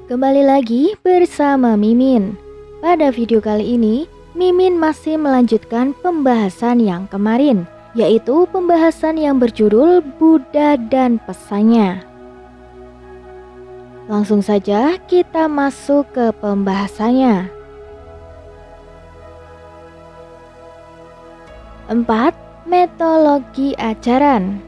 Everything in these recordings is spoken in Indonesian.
Kembali lagi bersama Mimin. Pada video kali ini, Mimin masih melanjutkan pembahasan yang kemarin, yaitu pembahasan yang berjudul Buddha dan Pesannya. Langsung saja kita masuk ke pembahasannya. 4. Metodologi ajaran.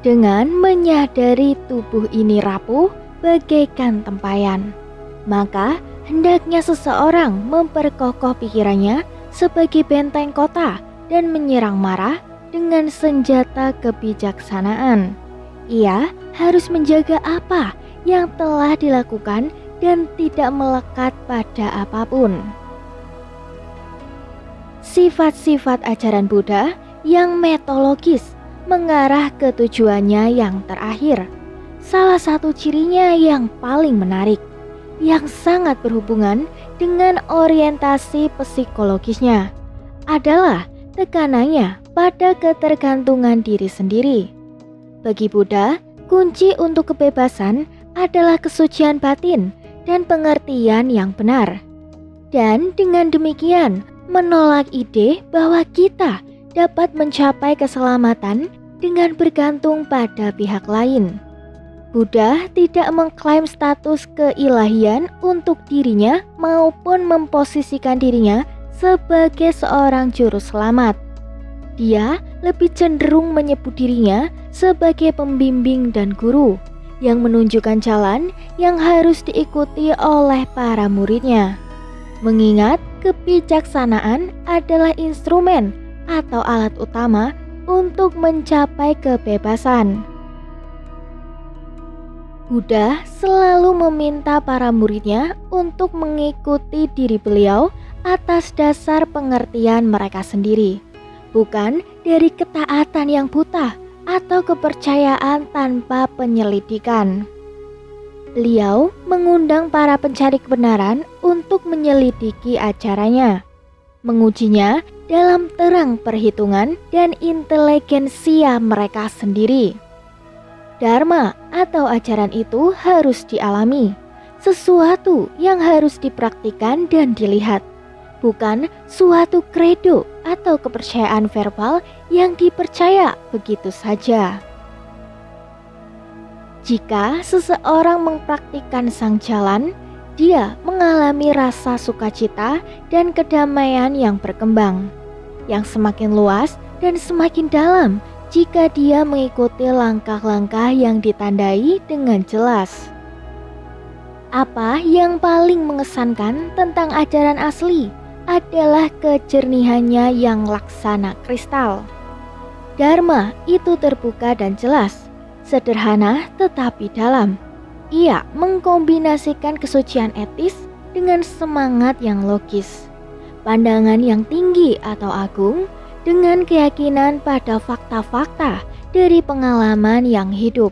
Dengan menyadari tubuh ini rapuh bagaikan tempayan, maka hendaknya seseorang memperkokoh pikirannya sebagai benteng kota dan menyerang marah dengan senjata kebijaksanaan. Ia harus menjaga apa yang telah dilakukan dan tidak melekat pada apapun. Sifat-sifat ajaran Buddha yang metodologis mengarah ke tujuannya yang terakhir. Salah satu cirinya yang paling menarik, yang sangat berhubungan dengan orientasi psikologisnya, adalah tekanannya pada ketergantungan diri sendiri. Bagi Buddha, kunci untuk kebebasan adalah kesucian batin dan pengertian yang benar. Dan dengan demikian, menolak ide bahwa kita dapat mencapai keselamatan dengan bergantung pada pihak lain. Buddha tidak mengklaim status keilahian untuk dirinya maupun memposisikan dirinya sebagai seorang juru selamat. Dia lebih cenderung menyebut dirinya sebagai pembimbing dan guru yang menunjukkan jalan yang harus diikuti oleh para muridnya. Mengingat kebijaksanaan adalah instrumen atau alat utama untuk mencapai kebebasan. Buddha selalu meminta para muridnya untuk mengikuti diri beliau atas dasar pengertian mereka sendiri, bukan dari ketaatan yang buta atau kepercayaan tanpa penyelidikan. Beliau mengundang para pencari kebenaran untuk menyelidiki ajarannya, mengujinya dalam terang perhitungan dan inteligensia mereka sendiri. Dharma atau ajaran itu harus dialami, sesuatu yang harus dipraktikkan dan dilihat, bukan suatu kredo atau kepercayaan verbal yang dipercaya begitu saja. Jika seseorang mempraktikkan sang jalan, dia mengalami rasa sukacita dan kedamaian yang berkembang, yang semakin luas dan semakin dalam jika dia mengikuti langkah-langkah yang ditandai dengan jelas. Apa yang paling mengesankan tentang ajaran asli adalah kejernihannya yang laksana kristal. Dharma itu terbuka dan jelas, sederhana tetapi dalam. Ia mengkombinasikan kesucian etis dengan semangat yang logis, pandangan yang tinggi atau agung dengan keyakinan pada fakta-fakta dari pengalaman yang hidup.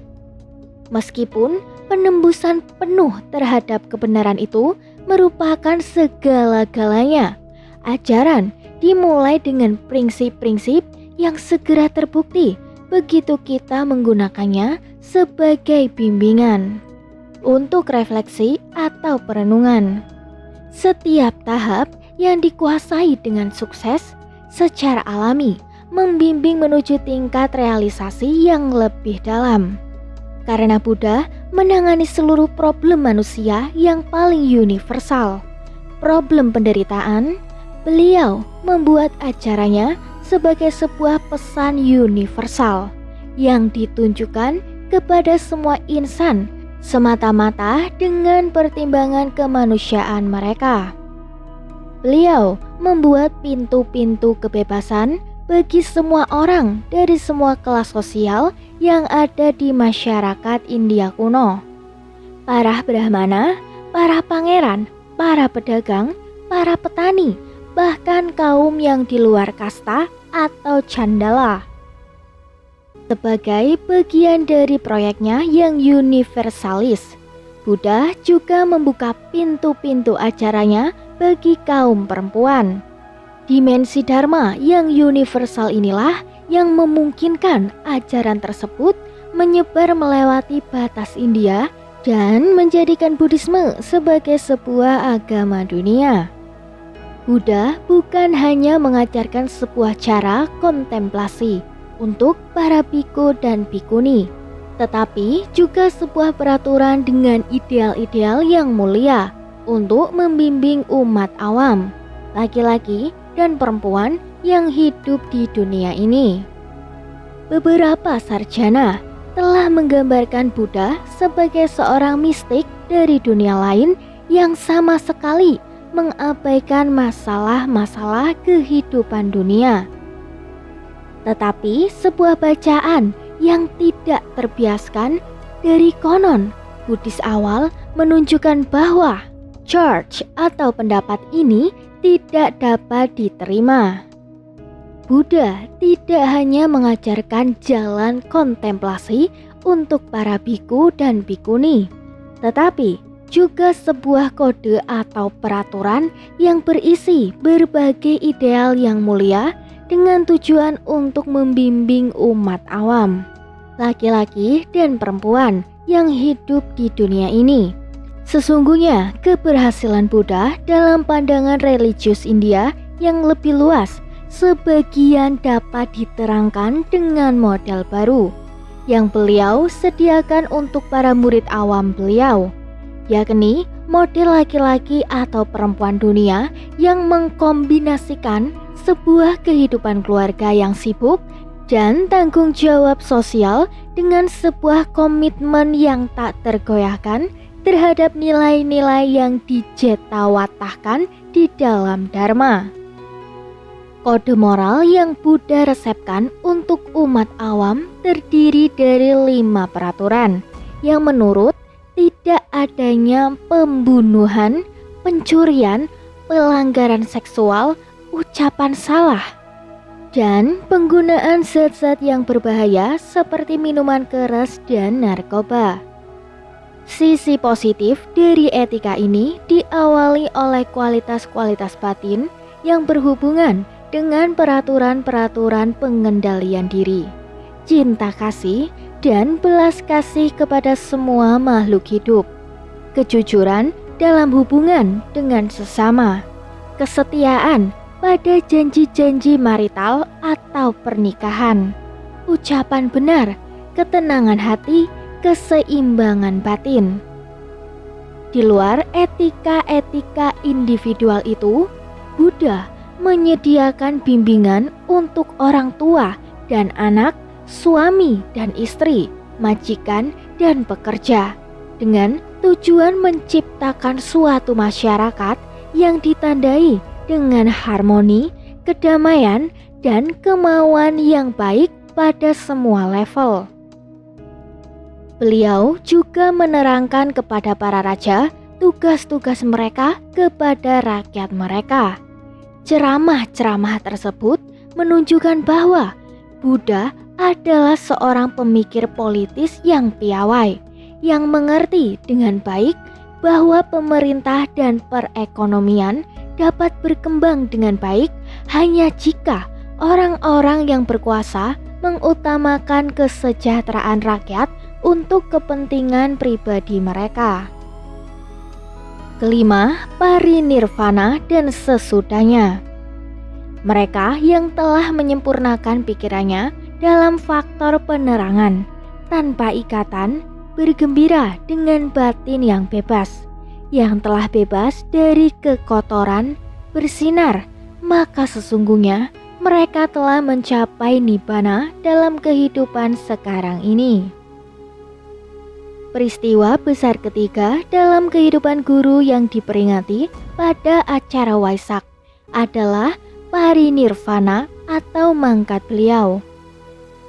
Meskipun penembusan penuh terhadap kebenaran itu merupakan segala-galanya, ajaran dimulai dengan prinsip-prinsip yang segera terbukti begitu kita menggunakannya sebagai bimbingan untuk refleksi atau perenungan. Setiap tahap yang dikuasai dengan sukses secara alami membimbing menuju tingkat realisasi yang lebih dalam. Karena Buddha menangani seluruh problem manusia yang paling universal, problem penderitaan, beliau membuat ajarannya sebagai sebuah pesan universal yang ditunjukkan kepada semua insan semata-mata dengan pertimbangan kemanusiaan mereka. Beliau membuat pintu-pintu kebebasan bagi semua orang dari semua kelas sosial yang ada di masyarakat India kuno. Para Brahmana, para pangeran, para pedagang, para petani, bahkan kaum yang di luar kasta atau candala. Sebagai bagian dari proyeknya yang universalis, Buddha juga membuka pintu-pintu ajarannya bagi kaum perempuan. Dimensi Dharma yang universal inilah yang memungkinkan ajaran tersebut menyebar melewati batas India dan menjadikan Buddhisme sebagai sebuah agama dunia. Buddha bukan hanya mengajarkan sebuah cara kontemplasi untuk para biku dan bikuni, tetapi juga sebuah peraturan dengan ideal-ideal yang mulia untuk membimbing umat awam, laki-laki dan perempuan yang hidup di dunia ini. Beberapa sarjana telah menggambarkan Buddha sebagai seorang mistik dari dunia lain yang sama sekali mengabaikan masalah-masalah kehidupan dunia. Tetapi sebuah bacaan yang tidak terbiaskan dari konon Buddhis awal menunjukkan bahwa charge atau pendapat ini tidak dapat diterima. Buddha tidak hanya mengajarkan jalan kontemplasi untuk para biku dan bikuni, tetapi juga sebuah kode atau peraturan yang berisi berbagai ideal yang mulia dengan tujuan untuk membimbing umat awam, laki-laki dan perempuan yang hidup di dunia ini. Sesungguhnya keberhasilan Buddha dalam pandangan religius India yang lebih luas sebagian dapat diterangkan dengan model baru yang beliau sediakan untuk para murid awam beliau, yakni model laki-laki atau perempuan dunia yang mengkombinasikan sebuah kehidupan keluarga yang sibuk dan tanggung jawab sosial dengan sebuah komitmen yang tak tergoyahkan terhadap nilai-nilai yang dijetawatahkan di dalam Dharma. Kode moral yang Buddha resepkan untuk umat awam terdiri dari 5 peraturan yang menurut tidak adanya pembunuhan, pencurian, pelanggaran seksual, ucapan salah, dan penggunaan zat-zat yang berbahaya seperti minuman keras dan narkoba. Sisi positif dari etika ini diawali oleh kualitas-kualitas batin yang berhubungan dengan peraturan-peraturan pengendalian diri, cinta kasih, dan belas kasih kepada semua makhluk hidup, kejujuran dalam hubungan dengan sesama, kesetiaan pada janji-janji marital atau pernikahan, ucapan benar, ketenangan hati, keseimbangan batin. Di luar etika-etika individual itu, Buddha menyediakan bimbingan untuk orang tua dan anak, suami dan istri, majikan dan pekerja, dengan tujuan menciptakan suatu masyarakat yang ditandai dengan harmoni, kedamaian, dan kemauan yang baik pada semua level. Beliau juga menerangkan kepada para raja tugas-tugas mereka kepada rakyat mereka. Ceramah-ceramah tersebut menunjukkan bahwa Buddha adalah seorang pemikir politis yang piawai, yang mengerti dengan baik bahwa pemerintah dan perekonomian dapat berkembang dengan baik hanya jika orang-orang yang berkuasa mengutamakan kesejahteraan rakyat untuk kepentingan pribadi mereka. Kelima, parinirvana dan sesudahnya. Mereka yang telah menyempurnakan pikirannya dalam faktor penerangan, tanpa ikatan, bergembira dengan batin yang bebas, yang telah bebas dari kekotoran, bersinar, maka sesungguhnya mereka telah mencapai nibbana dalam kehidupan sekarang ini. Peristiwa besar ketiga dalam kehidupan guru yang diperingati pada acara Waisak adalah parinirvana atau mangkat beliau.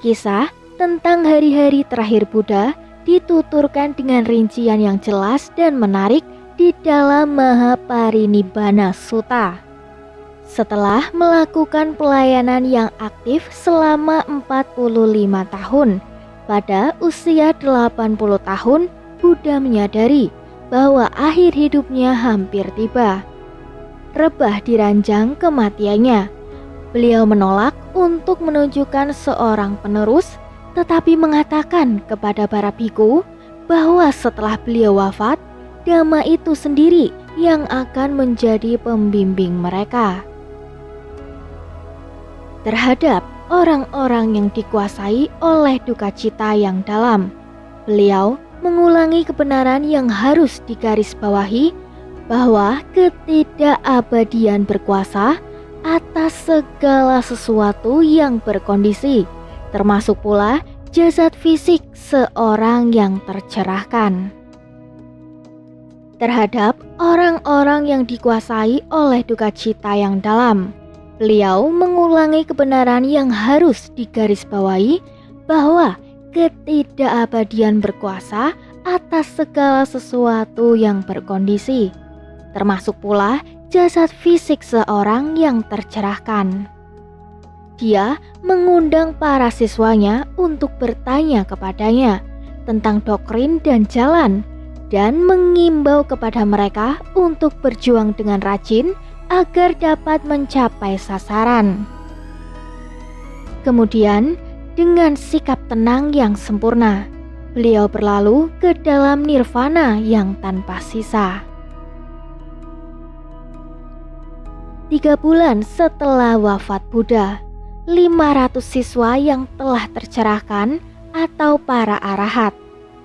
Kisah tentang hari-hari terakhir Buddha dituturkan dengan rincian yang jelas dan menarik di dalam Mahaparinibbana Sutta. Setelah melakukan pelayanan yang aktif selama 45 tahun, pada usia 80 tahun, Buddha menyadari bahwa akhir hidupnya hampir tiba. Rebah diranjang kematiannya. Beliau menolak untuk menunjukkan seorang penerus, tetapi mengatakan kepada para biku bahwa setelah beliau wafat, Dhamma itu sendiri yang akan menjadi pembimbing mereka. Terhadap orang-orang yang dikuasai oleh duka cita yang dalam, beliau mengulangi kebenaran yang harus digarisbawahi bahwa ketidakabadian berkuasa atas segala sesuatu yang berkondisi, termasuk pula jasad fisik seorang yang tercerahkan. Terhadap orang-orang yang dikuasai oleh duka cita yang dalam, beliau mengulangi kebenaran yang harus digarisbawahi bahwa ketidakabadian berkuasa atas segala sesuatu yang berkondisi, termasuk pula jasad fisik seorang yang tercerahkan. Dia mengundang para siswanya untuk bertanya kepadanya tentang doktrin dan jalan, dan mengimbau kepada mereka untuk berjuang dengan rajin agar dapat mencapai sasaran. Kemudian, dengan sikap tenang yang sempurna, beliau berlalu ke dalam nirvana yang tanpa sisa. 3 bulan setelah wafat Buddha, 500 siswa yang telah tercerahkan atau para arahat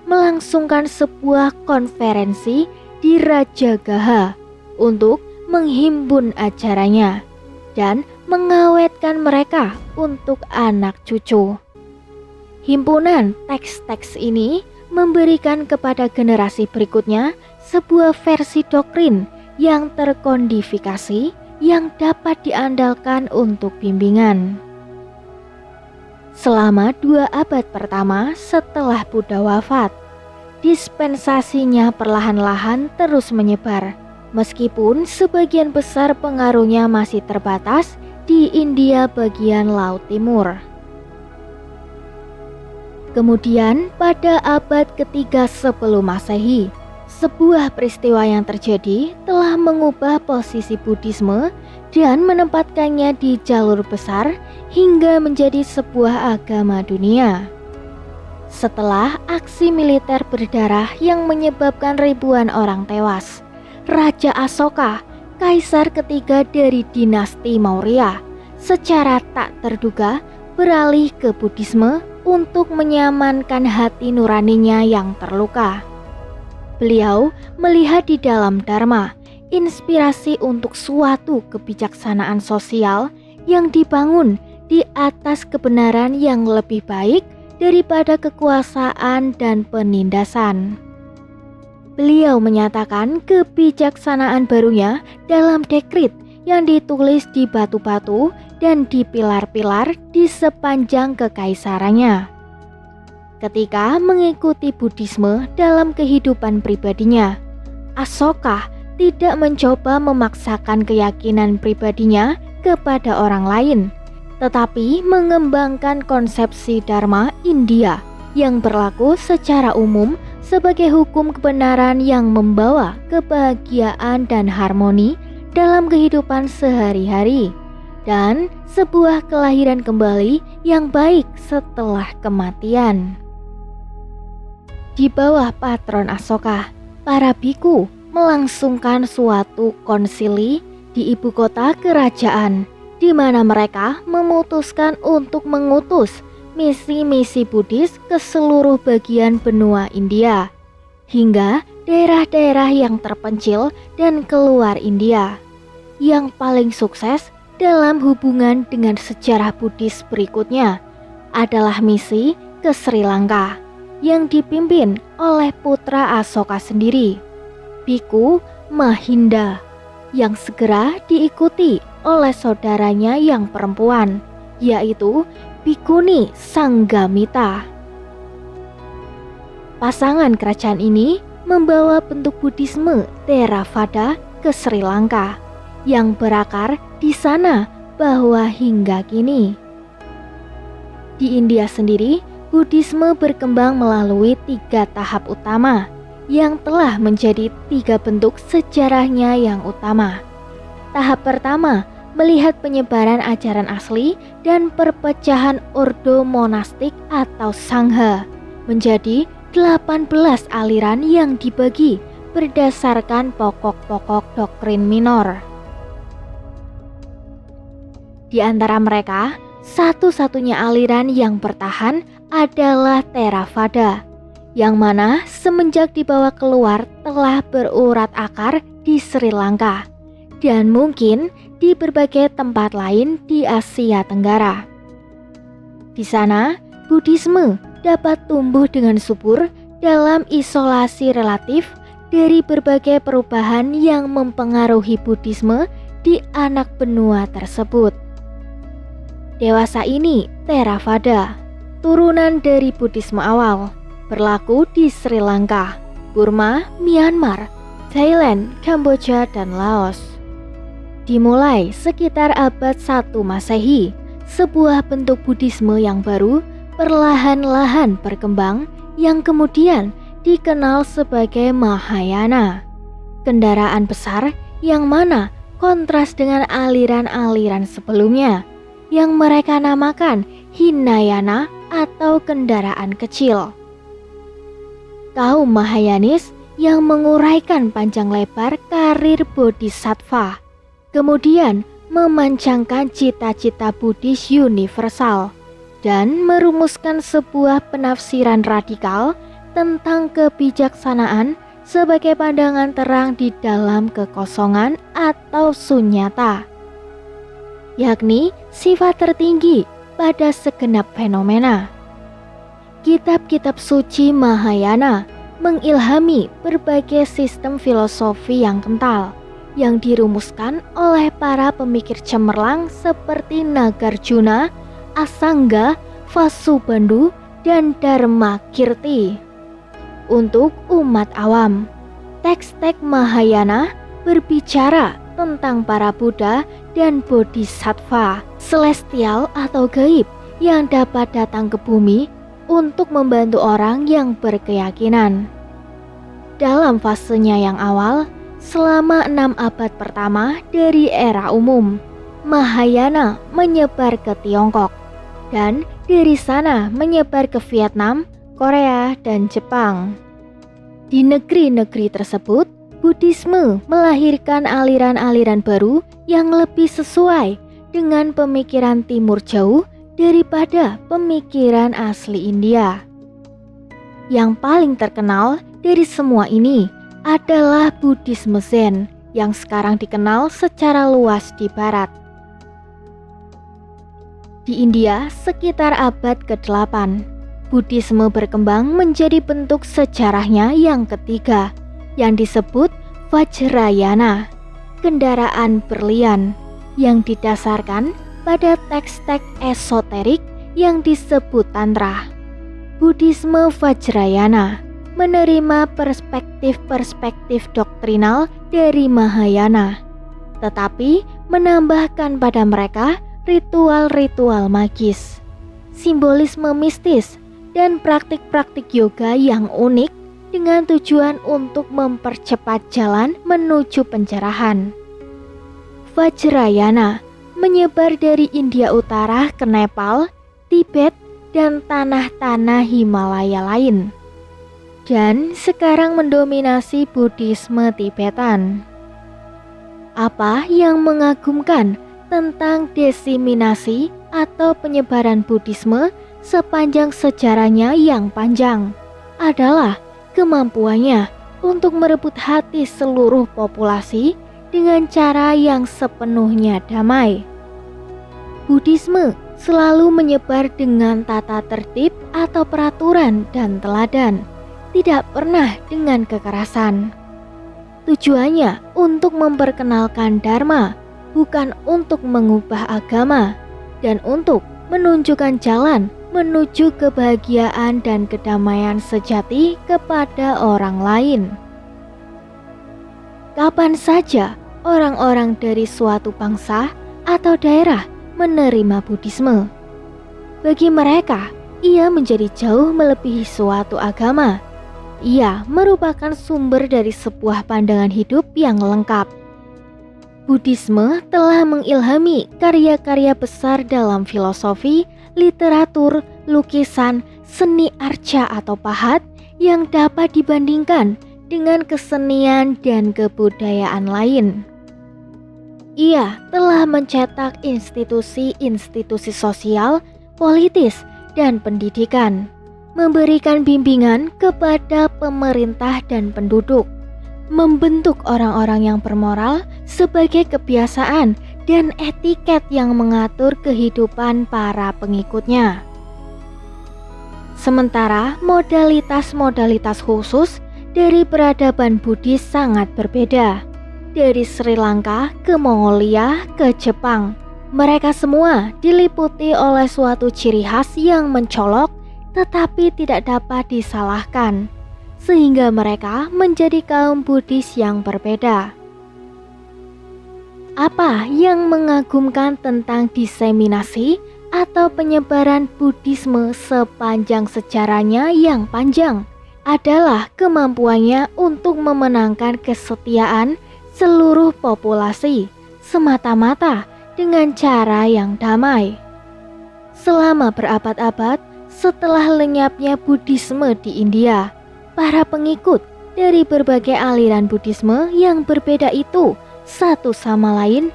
melangsungkan sebuah konferensi di Rajagaha untuk menghimpun ajarannya dan mengawetkan mereka untuk anak cucu. Himpunan teks-teks ini memberikan kepada generasi berikutnya sebuah versi doktrin yang terkodifikasi yang dapat diandalkan untuk bimbingan. Selama 2 abad pertama setelah Buddha wafat, dispensasinya perlahan-lahan terus menyebar, meskipun sebagian besar pengaruhnya masih terbatas di India bagian Laut Timur. Kemudian pada abad ketiga sebelum Masehi, sebuah peristiwa yang terjadi telah mengubah posisi Buddhisme dan menempatkannya di jalur besar hingga menjadi sebuah agama dunia. Setelah aksi militer berdarah yang menyebabkan ribuan orang tewas, Raja Asoka, kaisar ketiga dari dinasti Maurya, secara tak terduga beralih ke Buddhisme untuk menyamankan hati nuraninya yang terluka. Beliau melihat di dalam Dharma inspirasi untuk suatu kebijaksanaan sosial yang dibangun di atas kebenaran yang lebih baik daripada kekuasaan dan penindasan. Beliau menyatakan kebijaksanaan barunya dalam dekrit yang ditulis di batu-batu dan di pilar-pilar di sepanjang kekaisarannya. Ketika mengikuti Buddhisme dalam kehidupan pribadinya, Asoka tidak mencoba memaksakan keyakinan pribadinya kepada orang lain, tetapi mengembangkan konsepsi Dharma India yang berlaku secara umum sebagai hukum kebenaran yang membawa kebahagiaan dan harmoni dalam kehidupan sehari-hari, dan sebuah kelahiran kembali yang baik setelah kematian. Di bawah patron Asoka, para biku melangsungkan suatu konsili di ibu kota kerajaan, di mana mereka memutuskan untuk mengutus misi-misi Buddhis ke seluruh bagian benua India, hingga daerah-daerah yang terpencil dan keluar India. Yang paling sukses dalam hubungan dengan sejarah Buddhis berikutnya adalah misi ke Sri Lanka, yang dipimpin oleh putra Asoka sendiri, Biku Mahinda, yang segera diikuti oleh saudaranya yang perempuan, yaitu Bikuni Sanggamita. Pasangan kerajaan ini membawa bentuk Buddhisme Theravada ke Sri Lanka, yang berakar di sana bahwa hingga kini. Di India sendiri, Buddhisme berkembang melalui 3 tahap utama yang telah menjadi 3 bentuk sejarahnya yang utama. Tahap pertama, melihat penyebaran ajaran asli dan perpecahan ordo monastik atau sangha menjadi 18 aliran yang dibagi berdasarkan pokok-pokok doktrin minor. Di antara mereka, satu-satunya aliran yang bertahan adalah Theravada, yang mana semenjak dibawa keluar telah berurat akar di Sri Lanka dan mungkin di berbagai tempat lain di Asia Tenggara. Di sana, Buddhisme dapat tumbuh dengan subur dalam isolasi relatif dari berbagai perubahan yang mempengaruhi Buddhisme di anak benua tersebut. Dewasa ini, Theravada, turunan dari Buddhisme awal, berlaku di Sri Lanka, Burma, Myanmar, Thailand, Kamboja, dan Laos. Dimulai sekitar abad 1 Masehi, sebuah bentuk Buddhisme yang baru perlahan-lahan berkembang yang kemudian dikenal sebagai Mahayana, kendaraan besar yang mana kontras dengan aliran-aliran sebelumnya yang mereka namakan Hinayana atau kendaraan kecil. Kaum Mahayanis yang menguraikan panjang lebar karir Bodhisattva, kemudian memancangkan cita-cita Buddhis universal dan merumuskan sebuah penafsiran radikal tentang kebijaksanaan sebagai pandangan terang di dalam kekosongan atau sunyata, yakni sifat tertinggi pada segenap fenomena. Kitab-kitab suci Mahayana mengilhami berbagai sistem filosofi yang kental yang dirumuskan oleh para pemikir cemerlang seperti Nagarjuna, Asanga, Vasubandhu, dan Dharmakirti. Untuk umat awam, teks-teks Mahayana berbicara tentang para Buddha dan Bodhisattva celestial atau gaib yang dapat datang ke bumi untuk membantu orang yang berkeyakinan. Dalam fasenya yang awal, selama 6 abad pertama dari era umum, Mahayana menyebar ke Tiongkok dan dari sana menyebar ke Vietnam, Korea, dan Jepang. Di negeri-negeri tersebut, Buddhisme melahirkan aliran-aliran baru yang lebih sesuai dengan pemikiran timur jauh daripada pemikiran asli India. Yang paling terkenal dari semua ini adalah Buddhisme Zen yang sekarang dikenal secara luas di barat. Di India sekitar abad ke-8, Buddhisme berkembang menjadi bentuk sejarahnya yang ketiga, yang disebut Vajrayana, kendaraan berlian, yang didasarkan pada teks-teks esoterik yang disebut Tantra. Buddhisme Vajrayana menerima perspektif-perspektif doktrinal dari Mahayana, tetapi menambahkan pada mereka ritual-ritual magis, simbolisme mistis, dan praktik-praktik yoga yang unik dengan tujuan untuk mempercepat jalan menuju pencerahan. Vajrayana menyebar dari India Utara ke Nepal, Tibet, dan tanah-tanah Himalaya lain, dan sekarang mendominasi Buddhisme Tibetan. Apa yang mengagumkan tentang diseminasi atau penyebaran Buddhisme sepanjang sejarahnya yang panjang adalah kemampuannya untuk merebut hati seluruh populasi dengan cara yang sepenuhnya damai. Buddhisme selalu menyebar dengan tata tertib atau peraturan dan teladan, tidak pernah dengan kekerasan. Tujuannya untuk memperkenalkan Dharma, bukan untuk mengubah agama, dan untuk menunjukkan jalan menuju kebahagiaan dan kedamaian sejati kepada orang lain. Kapan saja orang-orang dari suatu bangsa atau daerah menerima Buddhisme, bagi mereka ia menjadi jauh melebihi suatu agama. Ia merupakan sumber dari sebuah pandangan hidup yang lengkap. Buddhisme telah mengilhami karya-karya besar dalam filosofi, literatur, lukisan, seni arca atau pahat yang dapat dibandingkan dengan kesenian dan kebudayaan lain. Ia telah mencetak institusi-institusi sosial, politis, dan pendidikan, memberikan bimbingan kepada pemerintah dan penduduk, membentuk orang-orang yang bermoral sebagai kebiasaan dan etiket yang mengatur kehidupan para pengikutnya. Sementara modalitas-modalitas khusus dari peradaban Buddhis sangat berbeda. Dari Sri Lanka ke Mongolia ke Jepang, mereka semua diliputi oleh suatu ciri khas yang mencolok tetapi tidak dapat disalahkan, sehingga mereka menjadi kaum Buddhis yang berbeda. Apa yang mengagumkan tentang diseminasi atau penyebaran Buddhisme sepanjang sejarahnya yang panjang adalah kemampuannya untuk memenangkan kesetiaan seluruh populasi semata-mata dengan cara yang damai. Selama berabad-abad setelah lenyapnya Buddhisme di India, para pengikut dari berbagai aliran Buddhisme yang berbeda itu satu sama lain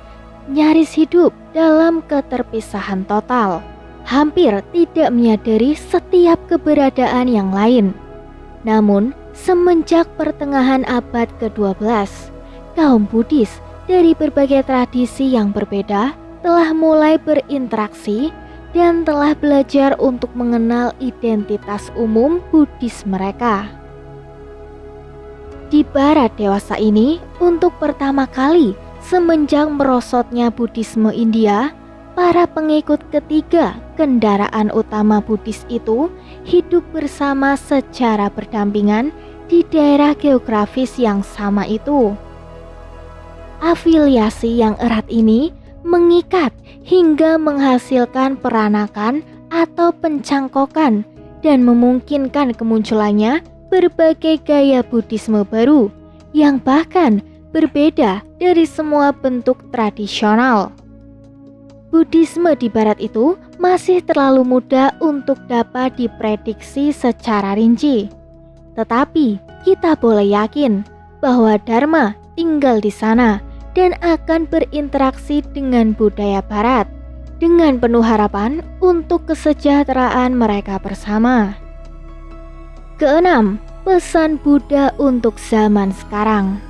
nyaris hidup dalam keterpisahan total, hampir tidak menyadari setiap keberadaan yang lain. Namun, semenjak pertengahan abad ke-12, kaum Buddhis dari berbagai tradisi yang berbeda telah mulai berinteraksi dan telah belajar untuk mengenal identitas umum Buddhis mereka. Di barat dewasa ini, untuk pertama kali semenjak merosotnya Buddhisme India, para pengikut ketiga kendaraan utama Buddhis itu hidup bersama secara berdampingan di daerah geografis yang sama itu. Afiliasi yang erat ini mengikat hingga menghasilkan peranakan atau pencangkokan dan memungkinkan kemunculannya berbagai gaya Buddhisme baru yang bahkan berbeda dari semua bentuk tradisional. Buddhisme di barat itu masih terlalu muda untuk dapat diprediksi secara rinci. Tetapi kita boleh yakin bahwa Dharma tinggal di sana dan akan berinteraksi dengan budaya barat dengan penuh harapan untuk kesejahteraan mereka bersama. Keenam, pesan Buddha untuk zaman sekarang.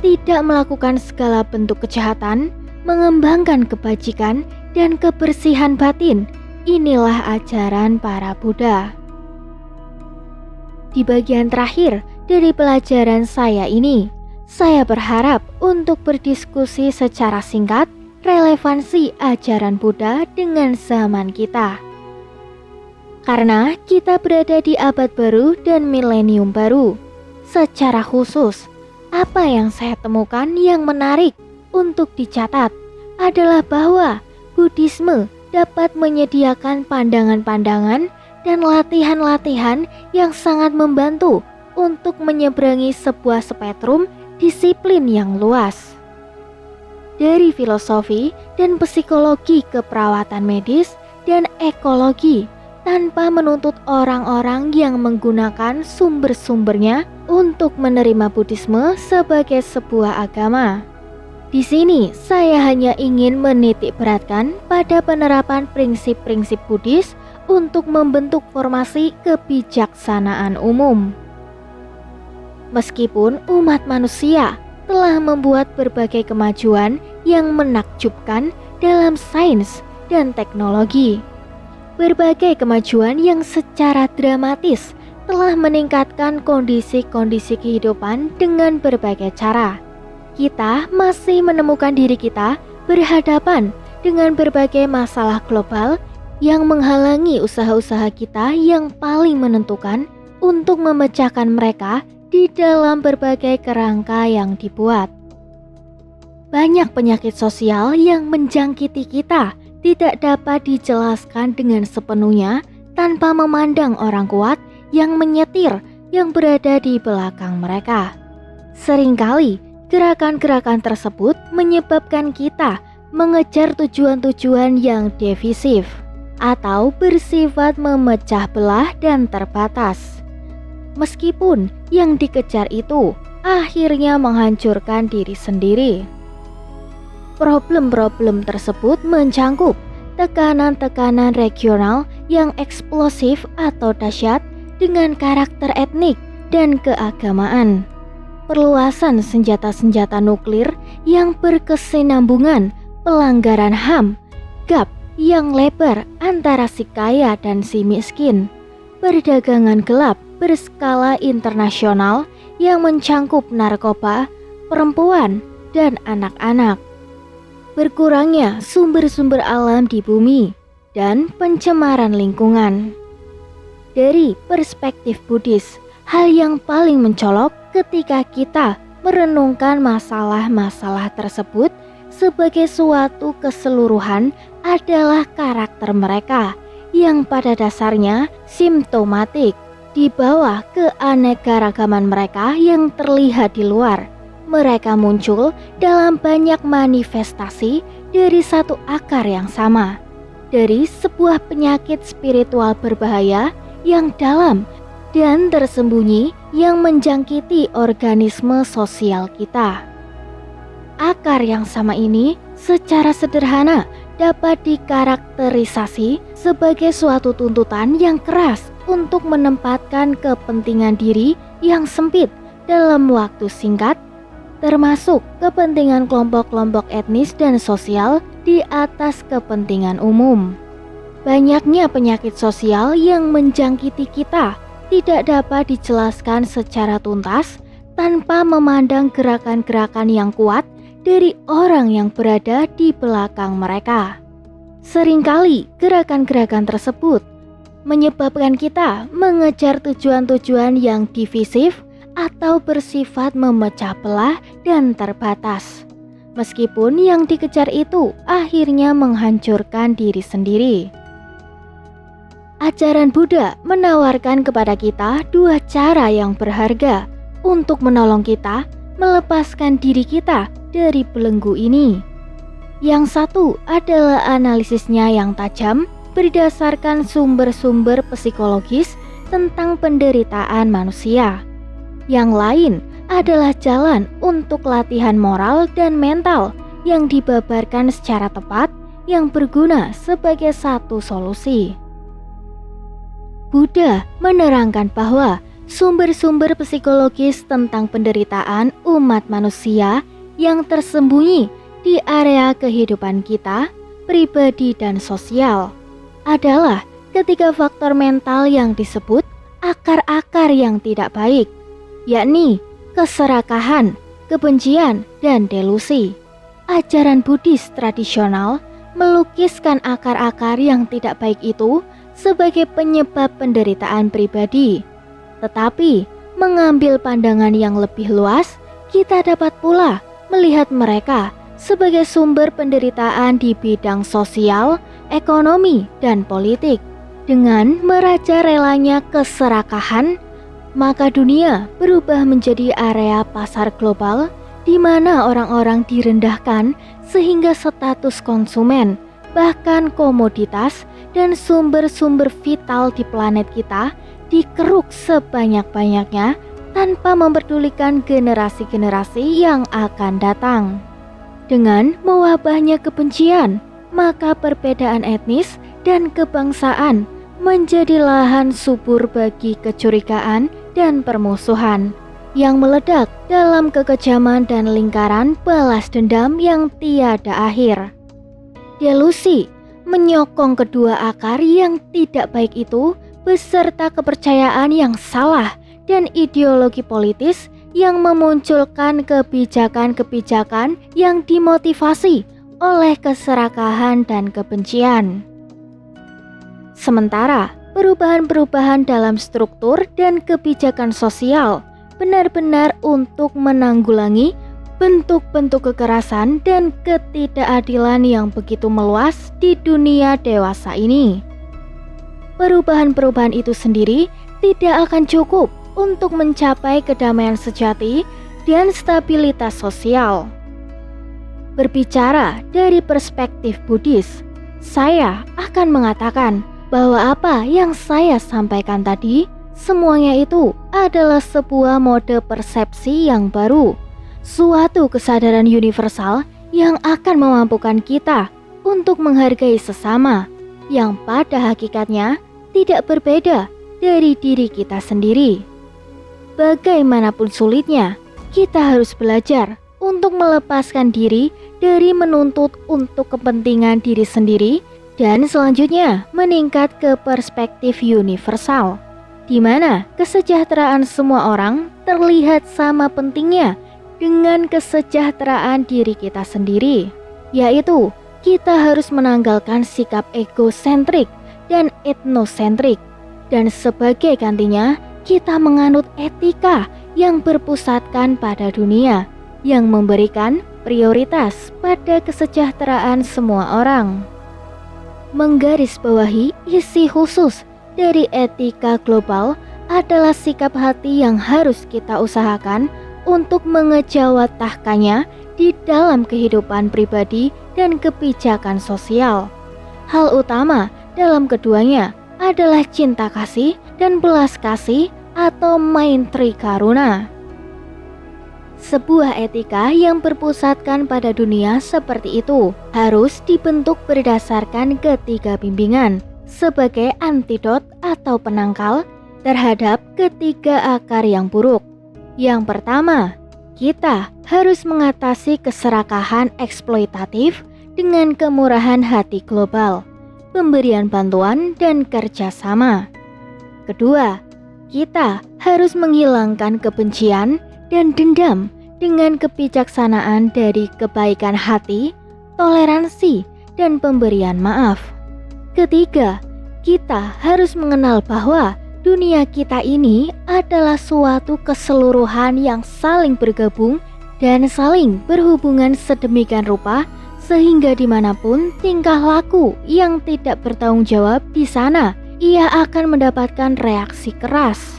Tidak melakukan segala bentuk kejahatan, mengembangkan kebajikan dan kebersihan batin, inilah ajaran para Buddha. Di bagian terakhir dari pelajaran saya ini, saya berharap untuk berdiskusi secara singkat relevansi ajaran Buddha dengan zaman kita. Karena kita berada di abad baru dan milenium baru, secara khusus, apa yang saya temukan yang menarik untuk dicatat adalah bahwa Buddhisme dapat menyediakan pandangan-pandangan dan latihan-latihan yang sangat membantu untuk menyeberangi sebuah spektrum disiplin yang luas. Dari filosofi dan psikologi ke perawatan medis dan ekologi, tanpa menuntut orang-orang yang menggunakan sumber-sumbernya untuk menerima Buddhisme sebagai sebuah agama. Di sini saya hanya ingin menitik beratkan pada penerapan prinsip-prinsip Buddhis untuk membentuk formasi kebijaksanaan umum. Meskipun umat manusia telah membuat berbagai kemajuan yang menakjubkan dalam sains dan teknologi, berbagai kemajuan yang secara dramatis telah meningkatkan kondisi-kondisi kehidupan dengan berbagai cara, kita masih menemukan diri kita berhadapan dengan berbagai masalah global yang menghalangi usaha-usaha kita yang paling menentukan untuk memecahkan mereka di dalam berbagai kerangka yang dibuat. Banyak penyakit sosial yang menjangkiti kita tidak dapat dijelaskan dengan sepenuhnya tanpa memandang orang kuat yang menyetir yang berada di belakang mereka. Seringkali gerakan-gerakan tersebut menyebabkan kita mengejar tujuan-tujuan yang devisif atau bersifat memecah belah dan terbatas. meskipun yang dikejar itu akhirnya menghancurkan diri sendiri. Problem-problem tersebut mencangkup tekanan-tekanan regional yang eksplosif atau dahsyat dengan karakter etnik dan keagamaan, perluasan senjata-senjata nuklir yang berkesinambungan, pelanggaran HAM, gap yang lebar antara si kaya dan si miskin, perdagangan gelap berskala internasional yang mencangkup narkoba, perempuan, dan anak-anak, berkurangnya sumber-sumber alam di bumi, dan pencemaran lingkungan. Dari perspektif Buddhis, hal yang paling mencolok ketika kita merenungkan masalah-masalah tersebut sebagai suatu keseluruhan adalah karakter mereka yang pada dasarnya simptomatik di bawah keanekaragaman mereka yang terlihat di luar. Mereka muncul dalam banyak manifestasi dari satu akar yang sama, dari sebuah penyakit spiritual berbahaya yang dalam dan tersembunyi yang menjangkiti organisme sosial kita. Akar yang sama ini secara sederhana dapat dikarakterisasi sebagai suatu tuntutan yang keras untuk menempatkan kepentingan diri yang sempit dalam waktu singkat, termasuk kepentingan kelompok-kelompok etnis dan sosial di atas kepentingan umum. Banyaknya penyakit sosial yang menjangkiti kita tidak dapat dijelaskan secara tuntas tanpa memandang gerakan-gerakan yang kuat dari orang yang berada di belakang mereka. Seringkali gerakan-gerakan tersebut menyebabkan kita mengejar tujuan-tujuan yang divisif atau bersifat memecah belah dan terbatas, meskipun yang dikejar itu akhirnya menghancurkan diri sendiri. Ajaran Buddha menawarkan kepada kita dua cara yang berharga untuk menolong kita melepaskan diri kita dari belenggu ini. Yang satu adalah analisisnya yang tajam berdasarkan sumber-sumber psikologis tentang penderitaan manusia. Yang lain adalah jalan untuk latihan moral dan mental yang dibabarkan secara tepat yang berguna sebagai satu solusi. Buddha menerangkan bahwa sumber-sumber psikologis tentang penderitaan umat manusia yang tersembunyi di area kehidupan kita, pribadi dan sosial adalah ketiga faktor mental yang disebut akar-akar yang tidak baik, yakni keserakahan, kebencian, dan delusi. Ajaran Buddhis tradisional melukiskan akar-akar yang tidak baik itu sebagai penyebab penderitaan pribadi. Tetapi, mengambil pandangan yang lebih luas, kita dapat pula melihat mereka sebagai sumber penderitaan di bidang sosial, ekonomi, dan politik. Dengan merajalelanya keserakahan, maka dunia berubah menjadi area pasar global di mana orang-orang direndahkan sehingga status konsumen, bahkan komoditas dan sumber-sumber vital di planet kita dikeruk sebanyak-banyaknya tanpa memperdulikan generasi-generasi yang akan datang. Dengan mewabahnya kebencian, maka perbedaan etnis dan kebangsaan menjadi lahan subur bagi kecurigaan dan permusuhan yang meledak dalam kekejaman dan lingkaran balas dendam yang tiada akhir. Delusi menyokong kedua akar yang tidak baik itu beserta kepercayaan yang salah dan ideologi politis yang memunculkan kebijakan-kebijakan yang dimotivasi oleh keserakahan dan kebencian. Sementara perubahan-perubahan dalam struktur dan kebijakan sosial benar-benar untuk menanggulangi bentuk-bentuk kekerasan dan ketidakadilan yang begitu meluas di dunia dewasa ini. Perubahan-perubahan itu sendiri tidak akan cukup untuk mencapai kedamaian sejati dan stabilitas sosial. Berbicara dari perspektif Buddhis, saya akan mengatakan bahwa apa yang saya sampaikan tadi semuanya itu adalah sebuah mode persepsi yang baru, suatu kesadaran universal yang akan memampukan kita untuk menghargai sesama, yang pada hakikatnya tidak berbeda dari diri kita sendiri. Bagaimanapun sulitnya, kita harus belajar untuk melepaskan diri dari menuntut untuk kepentingan diri sendiri dan selanjutnya meningkat ke perspektif universal, di mana kesejahteraan semua orang terlihat sama pentingnya dengan kesejahteraan diri kita sendiri, yaitu kita harus menanggalkan sikap egosentrik dan etnosentrik, dan sebagai gantinya kita menganut etika yang berpusatkan pada dunia, yang memberikan prioritas pada kesejahteraan semua orang. Menggarisbawahi isi khusus dari etika global adalah sikap hati yang harus kita usahakan untuk mengejawantahkannya di dalam kehidupan pribadi dan kebijakan sosial. Hal utama dalam keduanya adalah cinta kasih dan belas kasih atau Maitri Karuna. Sebuah etika yang berpusatkan pada dunia seperti itu harus dibentuk berdasarkan ketiga bimbingan sebagai antidot atau penangkal terhadap ketiga akar yang buruk. Yang pertama, kita harus mengatasi keserakahan eksploitatif dengan kemurahan hati global, pemberian bantuan dan kerjasama. Kedua, kita harus menghilangkan kebencian dan dendam dengan kebijaksanaan dari kebaikan hati, toleransi, dan pemberian maaf. Ketiga, kita harus mengenal bahwa dunia kita ini adalah suatu keseluruhan yang saling bergabung dan saling berhubungan sedemikian rupa sehingga dimanapun tingkah laku yang tidak bertanggung jawab di sana, ia akan mendapatkan reaksi keras.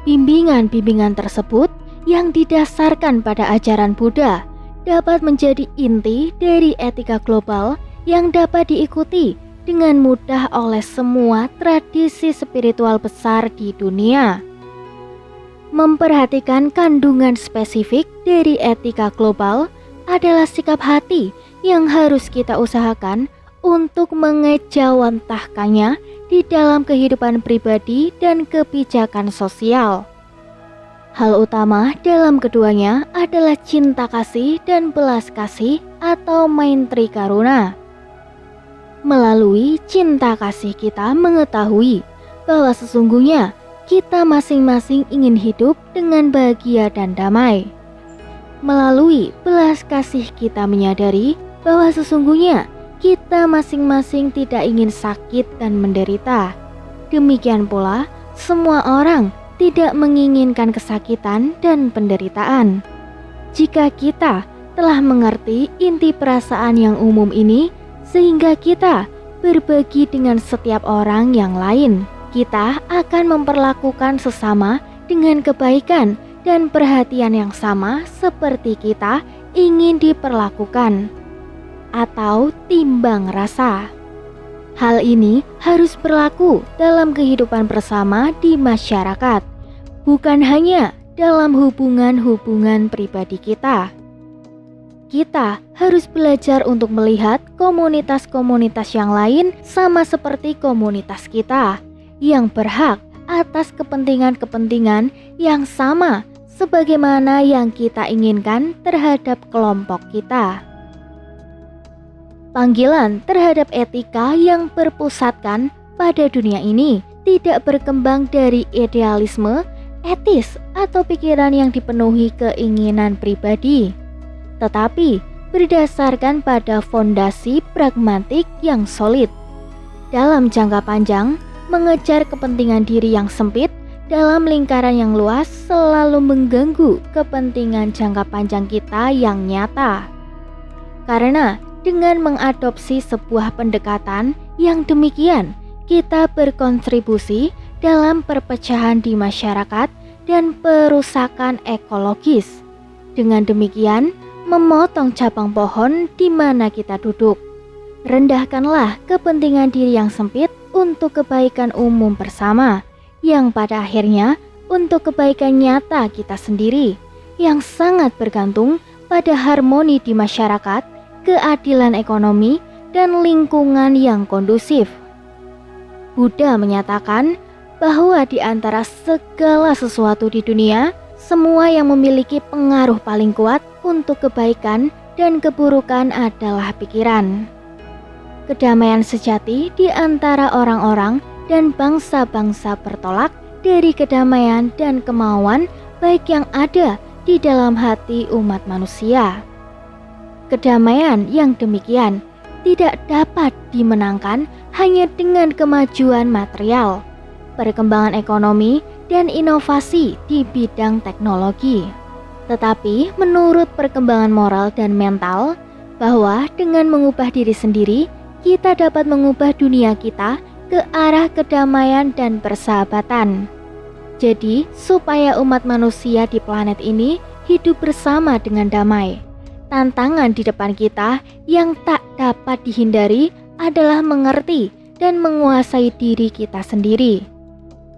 Bimbingan-bimbingan tersebut yang didasarkan pada ajaran Buddha dapat menjadi inti dari etika global yang dapat diikuti dengan mudah oleh semua tradisi spiritual besar di dunia. Memperhatikan kandungan spesifik dari etika global adalah sikap hati yang harus kita usahakan untuk mengejawantahkannya di dalam kehidupan pribadi dan kebijakan sosial. Hal utama dalam keduanya adalah cinta kasih dan belas kasih atau Maitri Karuna. Melalui cinta kasih kita mengetahui bahwa sesungguhnya kita masing-masing ingin hidup dengan bahagia dan damai. Melalui belas kasih kita menyadari bahwa sesungguhnya kita masing-masing tidak ingin sakit dan menderita. Demikian pula, semua orang tidak menginginkan kesakitan dan penderitaan. Jika kita telah mengerti inti perasaan yang umum ini, sehingga kita berbagi dengan setiap orang yang lain, kita akan memperlakukan sesama dengan kebaikan dan perhatian yang sama seperti kita ingin diperlakukan, atau timbang rasa. Hal ini harus berlaku dalam kehidupan bersama di masyarakat, bukan hanya dalam hubungan-hubungan pribadi kita. Kita harus belajar untuk melihat komunitas-komunitas yang lain sama seperti komunitas kita, yang berhak atas kepentingan-kepentingan yang sama sebagaimana yang kita inginkan terhadap kelompok kita. Panggilan terhadap etika yang berpusatkan pada dunia ini tidak berkembang dari idealisme, etis, atau pikiran yang dipenuhi keinginan pribadi, tetapi berdasarkan pada fondasi pragmatik yang solid. Dalam jangka panjang, mengejar kepentingan diri yang sempit dalam lingkaran yang luas selalu mengganggu kepentingan jangka panjang kita yang nyata. Karena dengan mengadopsi sebuah pendekatan yang demikian, kita berkontribusi dalam perpecahan di masyarakat dan perusakan ekologis. Dengan demikian, memotong cabang pohon di mana kita duduk. Rendahkanlah kepentingan diri yang sempit untuk kebaikan umum bersama. yang pada akhirnya untuk kebaikan nyata kita sendiri, yang sangat bergantung pada harmoni di masyarakat, keadilan ekonomi, dan lingkungan yang kondusif. Buddha menyatakan bahwa di antara segala sesuatu di dunia, semua yang memiliki pengaruh paling kuat untuk kebaikan dan keburukan adalah pikiran. Kedamaian sejati di antara orang-orang dan bangsa-bangsa bertolak dari kedamaian dan kemauan baik yang ada di dalam hati umat manusia. Kedamaian yang demikian tidak dapat dimenangkan hanya dengan kemajuan material, perkembangan ekonomi, dan inovasi di bidang teknologi. Tetapi menurut perkembangan moral dan mental, bahwa dengan mengubah diri sendiri, kita dapat mengubah dunia kita ke arah kedamaian dan persahabatan. Jadi, supaya umat manusia di planet ini hidup bersama dengan damai, tantangan di depan kita yang tak dapat dihindari adalah mengerti dan menguasai diri kita sendiri.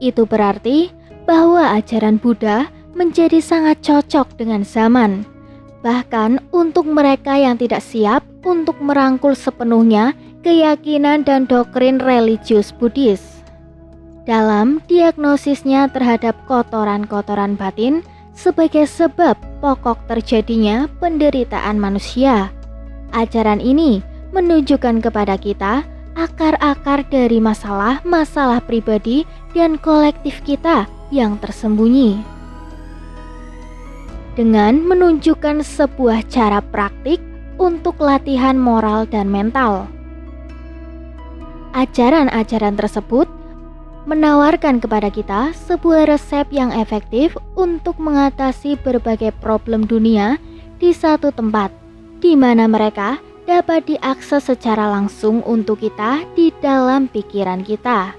Itu berarti bahwa ajaran Buddha menjadi sangat cocok dengan zaman, bahkan untuk mereka yang tidak siap untuk merangkul sepenuhnya keyakinan dan doktrin religius Buddhis. Dalam diagnosisnya terhadap kotoran-kotoran batin sebagai sebab pokok terjadinya penderitaan manusia, ajaran ini menunjukkan kepada kita akar-akar dari masalah-masalah pribadi dan kolektif kita yang tersembunyi. Dengan menunjukkan sebuah cara praktik untuk latihan moral dan mental, ajaran-ajaran tersebut menawarkan kepada kita sebuah resep yang efektif untuk mengatasi berbagai problem dunia di satu tempat, di mana mereka dapat diakses secara langsung untuk kita di dalam pikiran kita.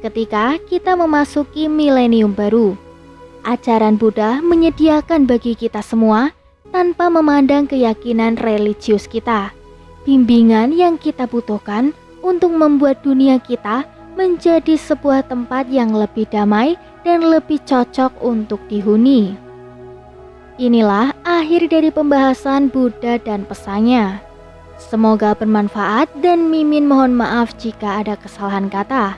Ketika kita memasuki milenium baru, ajaran Buddha menyediakan bagi kita semua, tanpa memandang keyakinan religius kita, bimbingan yang kita butuhkan untuk membuat dunia kita menjadi sebuah tempat yang lebih damai dan lebih cocok untuk dihuni. Inilah akhir dari pembahasan Buddha dan pesannya. Semoga bermanfaat dan Mimin mohon maaf jika ada kesalahan kata.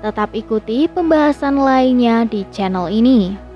Tetap ikuti pembahasan lainnya di channel ini.